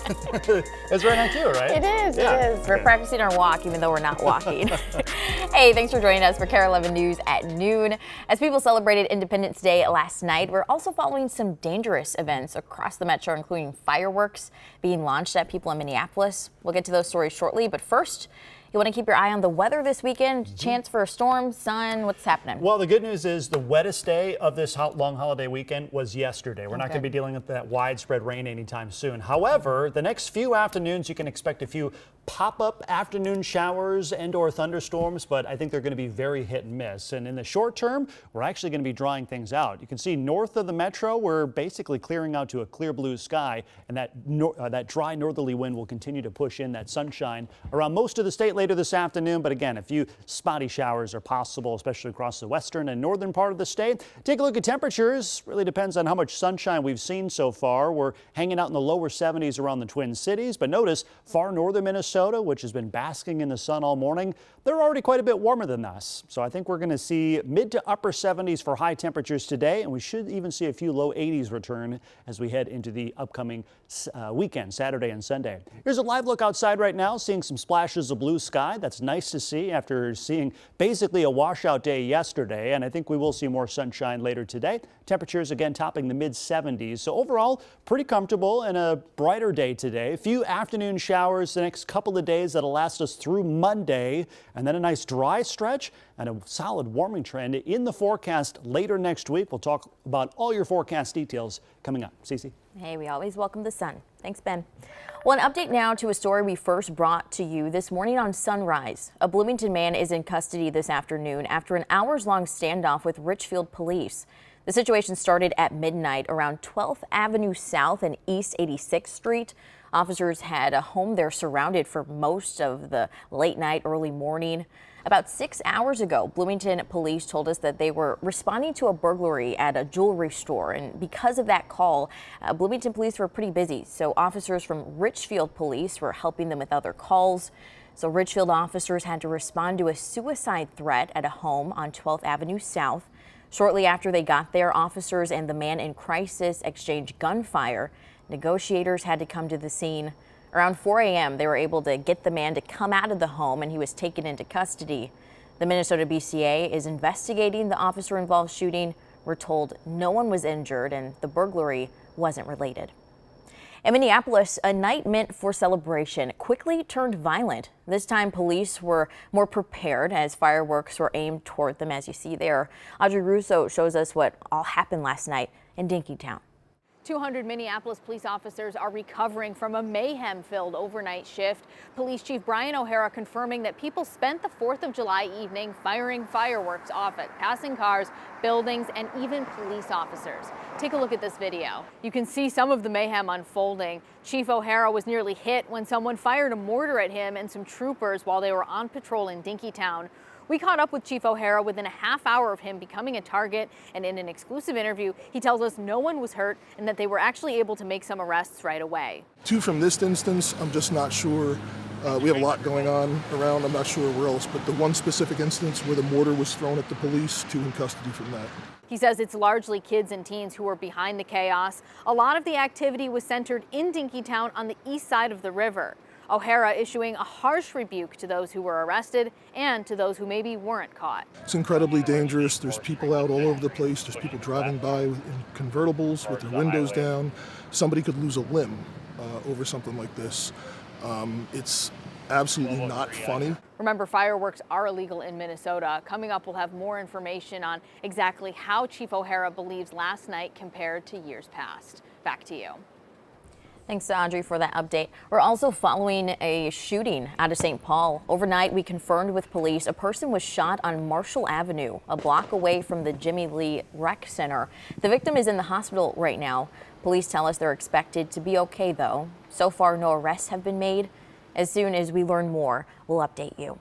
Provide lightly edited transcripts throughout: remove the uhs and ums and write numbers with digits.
It's right next to you, right? It is, Yeah. it is. We're practicing our walk even though we're not walking. Hey, thanks for joining us for KARE 11 News at noon. As people celebrated Independence Day last night, we're also following some dangerous events across the metro, including fireworks being launched at people in Minneapolis. We'll get to those stories shortly, but first, you want to keep your eye on the weather this weekend? Chance for a storm, sun, what's happening? Well, the good news is the wettest day of this long holiday weekend was yesterday. We're not going to be dealing with that widespread rain anytime soon. However, the next few afternoons, you can expect a few pop-up afternoon showers and or thunderstorms, but I think they're going to be very hit and miss. And in the short term, we're actually going to be drying things out. You can see north of the metro, we're basically clearing out to a clear blue sky, and that dry northerly wind will continue to push in that sunshine around most of the state later this afternoon. But again, a few spotty showers are possible, especially across the western and northern part of the state. Take a look at temperatures. Really depends on how much sunshine we've seen so far. We're hanging out in the lower 70s around the Twin Cities, but notice far northern Minnesota, which has been basking in the sun all morning, they're already quite a bit warmer than us. So I think we're going to see mid to upper 70s for high temperatures today, and we should even see a few low 80s return as we head into the upcoming weekend, Saturday and Sunday. Here's a live look outside right now, seeing some splashes of blue sky. That's nice to see after seeing basically a washout day yesterday, and I think we will see more sunshine later today. Temperatures again topping the mid 70s. So overall, pretty comfortable and a brighter day today. A few afternoon showers the next couple of days that'll last us through Monday, and then a nice dry stretch and a solid warming trend in the forecast later next week. We'll talk about all your forecast details coming up. Cece. Hey, we always welcome the sun. Thanks, Ben. Well, an update now to a story we first brought to you this morning on Sunrise. A Bloomington man is in custody this afternoon after an hours-long standoff with Richfield police. The situation started at midnight around 12th Avenue South and East 86th Street. Officers had a home there surrounded for most of the late night, early morning. About 6 hours ago, Bloomington police told us that they were responding to a burglary at a jewelry store. And because of that call, Bloomington police were pretty busy. So officers from Richfield police were helping them with other calls. So Richfield officers had to respond to a suicide threat at a home on 12th Avenue South. Shortly after they got there, officers and the man in crisis exchanged gunfire. Negotiators had to come to the scene. Around 4 a.m., they were able to get the man to come out of the home, and he was taken into custody. The Minnesota BCA is investigating the officer-involved shooting. We're told no one was injured and the burglary wasn't related. In Minneapolis, a night meant for celebration quickly turned violent. This time, police were more prepared as fireworks were aimed toward them, as you see there. Audrey Russo shows us what all happened last night in Dinkytown. 200 Minneapolis police officers are recovering from a mayhem-filled overnight shift. Police Chief Brian O'Hara confirming that people spent the 4th of July evening firing fireworks off at passing cars, buildings, and even police officers. Take a look at this video. You can see some of the mayhem unfolding. Chief O'Hara was nearly hit when someone fired a mortar at him and some troopers while they were on patrol in Dinkytown. We caught up with Chief O'Hara within a half hour of him becoming a target, and in an exclusive interview, he tells us no one was hurt and that they were actually able to make some arrests right away. Two from this instance, I'm just not sure. We have a lot going on around. I'm not sure where else, but the one specific instance where the mortar was thrown at the police, two in custody from that. He says it's largely kids and teens who are behind the chaos. A lot of the activity was centered in Dinkytown on the east side of the river. O'Hara issuing a harsh rebuke to those who were arrested and to those who maybe weren't caught. It's incredibly dangerous. There's people out all over the place. There's people driving by in convertibles with their windows down. Somebody could lose a limb over something like this. It's absolutely not funny. Remember, fireworks are illegal in Minnesota. Coming up, we'll have more information on exactly how Chief O'Hara believes last night compared to years past. Back to you. Thanks to Audrey for that update. We're also following a shooting out of St. Paul. Overnight, we confirmed with police a person was shot on Marshall Avenue, a block away from the Jimmy Lee Rec Center. The victim is in the hospital right now. Police tell us they're expected to be okay, though. So far, no arrests have been made. As soon as we learn more, we'll update you.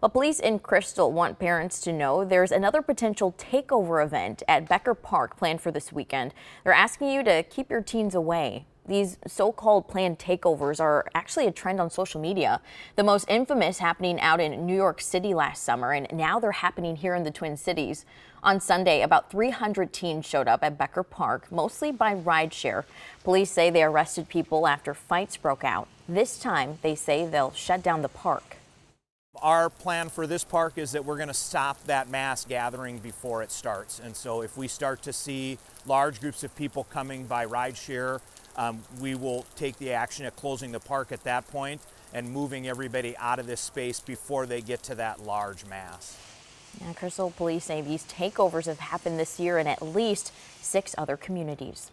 Well, police in Crystal want parents to know there's another potential takeover event at Becker Park planned for this weekend. They're asking you to keep your teens away. These so-called planned takeovers are actually a trend on social media. The most infamous happening out in New York City last summer, and now they're happening here in the Twin Cities. On Sunday, about 300 teens showed up at Becker Park, mostly by rideshare. Police say they arrested people after fights broke out. This time, they say they'll shut down the park. Our plan for this park is that we're going to stop that mass gathering before it starts. And so if we start to see large groups of people coming by rideshare, we will take the action at closing the park at that point and moving everybody out of this space before they get to that large mass. Yeah, Crystal, police say these takeovers have happened this year in at least 6 other communities.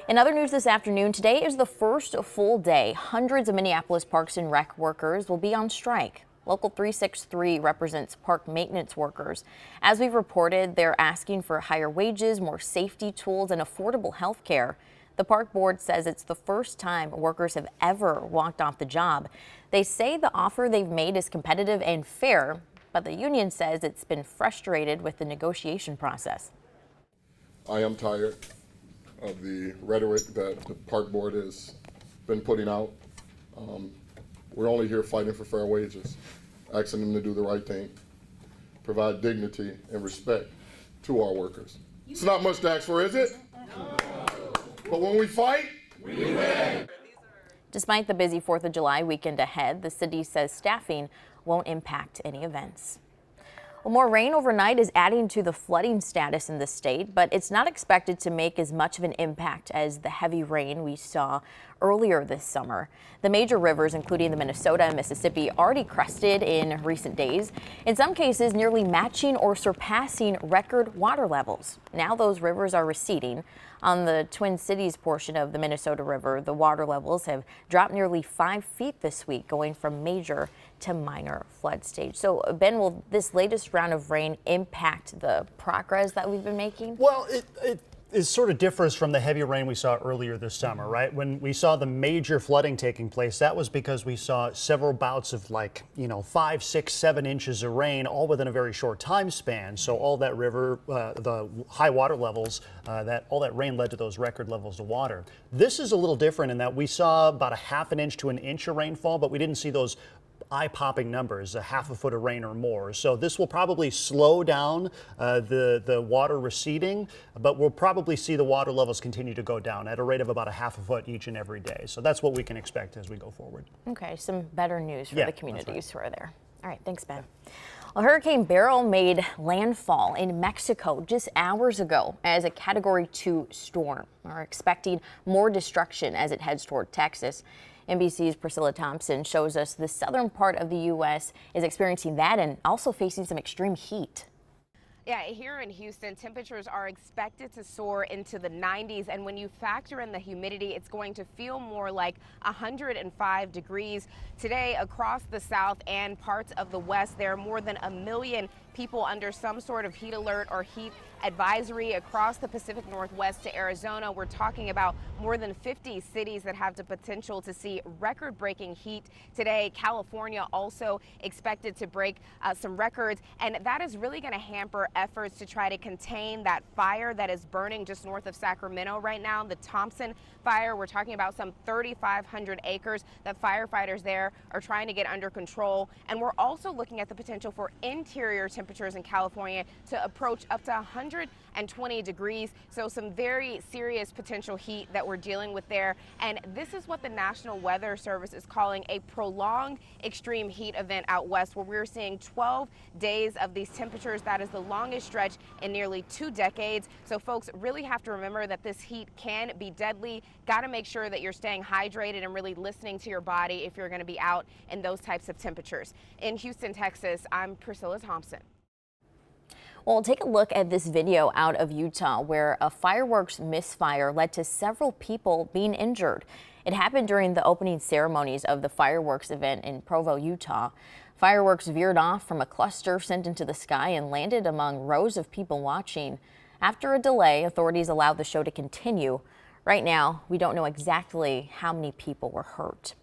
In other news this afternoon, today is the first full day. Hundreds of Minneapolis Parks and Rec workers will be on strike. Local 363 represents park maintenance workers. As we've reported, they're asking for higher wages, more safety tools, and affordable health care. The park board says it's the first time workers have ever walked off the job. They say the offer they've made is competitive and fair, but the union says it's been frustrated with the negotiation process. I am tired of the rhetoric that the park board has been putting out. We're only here fighting for fair wages, asking them to do the right thing, provide dignity and respect to our workers. It's not much to ask for, is it? No. But when we fight, we win. Despite the busy 4th of July weekend ahead, the city says staffing won't impact any events. Well, more rain overnight is adding to the flooding status in the state, but it's not expected to make as much of an impact as the heavy rain we saw earlier this summer. The major rivers, including the Minnesota and Mississippi, already crested in recent days, in some cases nearly matching or surpassing record water levels. Now those rivers are receding. On the Twin Cities portion of the Minnesota River, the water levels have dropped nearly 5 feet this week, going from major to minor flood stage. So, Ben, will this latest round of rain impact the progress that we've been making? Well, it sort of differs from the heavy rain we saw earlier this summer, right? When we saw the major flooding taking place, that was because we saw several bouts of 5, 6, 7 inches of rain all within a very short time span. So all that river, the high water levels, all that rain led to those record levels of water. This is a little different in that we saw about a ½ an inch to an inch of rainfall, but we didn't see those eye-popping numbers, a ½ a foot of rain or more. So this will probably slow down the water receding, but we'll probably see the water levels continue to go down at a rate of about a ½ a foot each and every day. So that's what we can expect as we go forward. Okay, some better news for the communities who are there. All right, thanks, Ben. Well, Hurricane Beryl made landfall in Mexico just hours ago as a Category 2 storm. We're expecting more destruction as it heads toward Texas. NBC's Priscilla Thompson shows us the southern part of the U.S. is experiencing that and also facing some extreme heat. Yeah, here in Houston, temperatures are expected to soar into the 90s, and when you factor in the humidity, it's going to feel more like 105 degrees. Today, across the south and parts of the west, there are more than 1 million people under some sort of heat alert or heat advisory across the Pacific Northwest to Arizona. We're talking about more than 50 cities that have the potential to see record-breaking heat today. California also expected to break some records, and that is really going to hamper efforts to try to contain that fire that is burning just north of Sacramento right now. The Thompson fire, we're talking about some 3,500 acres that firefighters there are trying to get under control. And we're also looking at the potential for interior temperatures in California to approach up to 120 degrees. So some very serious potential heat that we're dealing with there. And this is what the National Weather Service is calling a prolonged extreme heat event out west, where we're seeing 12 days of these temperatures. That is the longest stretch in nearly 2 decades. So folks really have to remember that this heat can be deadly. Got to make sure that you're staying hydrated and really listening to your body if you're going to be out in those types of temperatures. In Houston, Texas, I'm Priscilla Thompson. Well, take a look at this video out of Utah where a fireworks misfire led to several people being injured. It happened during the opening ceremonies of the fireworks event in Provo, Utah. Fireworks veered off from a cluster sent into the sky and landed among rows of people watching. After a delay, authorities allowed the show to continue. Right now, we don't know exactly how many people were hurt.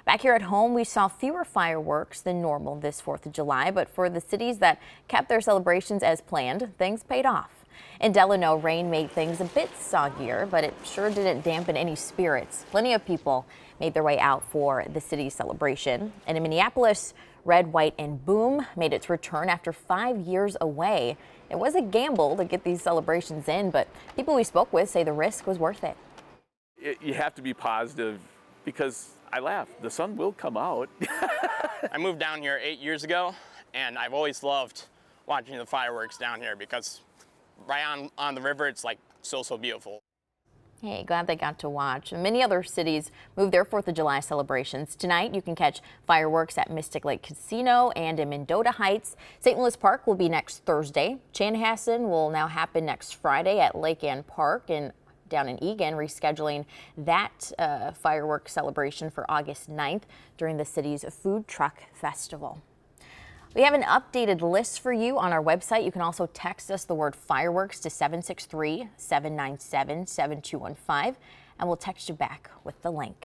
Back here at home, we saw fewer fireworks than normal this 4th of July, but for the cities that kept their celebrations as planned, things paid off. In Delano, rain made things a bit soggier, but it sure didn't dampen any spirits. Plenty of people made their way out for the city's celebration. And in Minneapolis, Red, White, and Boom made its return after 5 years away. It was a gamble to get these celebrations in, but people we spoke with say the risk was worth it. You have to be positive because I laugh. The sun will come out. I moved down here 8 years ago, and I've always loved watching the fireworks down here because right on the river, it's like so beautiful. Hey, glad they got to watch. Many other cities moved their 4th of July celebrations. Tonight, you can catch fireworks at Mystic Lake Casino and in Mendota Heights. St. Louis Park will be next Thursday. Chanhassen will now happen next Friday at Lake Ann Park and down in Eagan, rescheduling that fireworks celebration for August 9th during the city's food truck festival. We have an updated list for you on our website. You can also text us the word fireworks to 763-797-7215, and we'll text you back with the link.